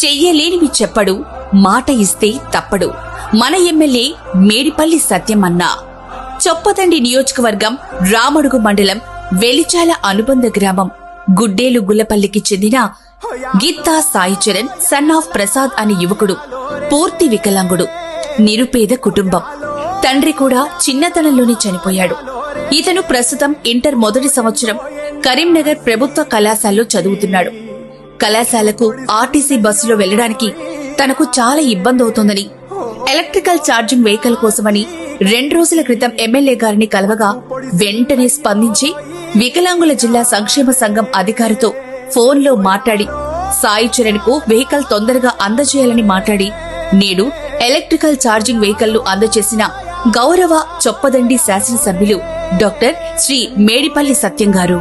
చెయ్యలేనివి చెప్పడు, మాట ఇస్తే తప్పడు. మన ఎమ్మెల్యే మేడిపల్లి సత్యం అన్న. చొప్పదండి నియోజకవర్గం రామడుగు మండలం వెలిచాల అనుబంధ గ్రామం గుడ్డేలు గుల్లపల్లికి చెందిన గిత్తా సాయి చరణ్ సన్ ఆఫ్ ప్రసాద్ అనే యువకుడు పూర్తి వికలాంగుడు. నిరుపేద కుటుంబం. తండ్రి కూడా చిన్నతనంలోనే చనిపోయాడు. ఇతను ప్రస్తుతం ఇంటర్ మొదటి సంవత్సరం కరీంనగర్ ప్రభుత్వ కళాశాలలో చదువుతున్నాడు. కళాశాలకు ఆర్టీసీ బస్సులో వెళ్లడానికి తనకు చాలా ఇబ్బంది అవుతోందని, ఎలక్ట్రికల్ ఛార్జింగ్ వెహికల్ కోసమని 2 రోజుల క్రితం ఎమ్మెల్యే గారిని కలవగా వెంటనే స్పందించి వికలాంగుల జిల్లా సంక్షేమ సంఘం అధికారితో ఫోన్లో మాట్లాడి సాయి చరణ్ కు వెహికల్ తొందరగా అందజేయాలని మాట్లాడి నేడు ఎలక్ట్రికల్ ఛార్జింగ్ వెహికల్ ను అందజేసిన గౌరవ చొప్పదండి శాసనసభ్యులు డాక్టర్ శ్రీ మేడిపల్లి సత్యం గారు.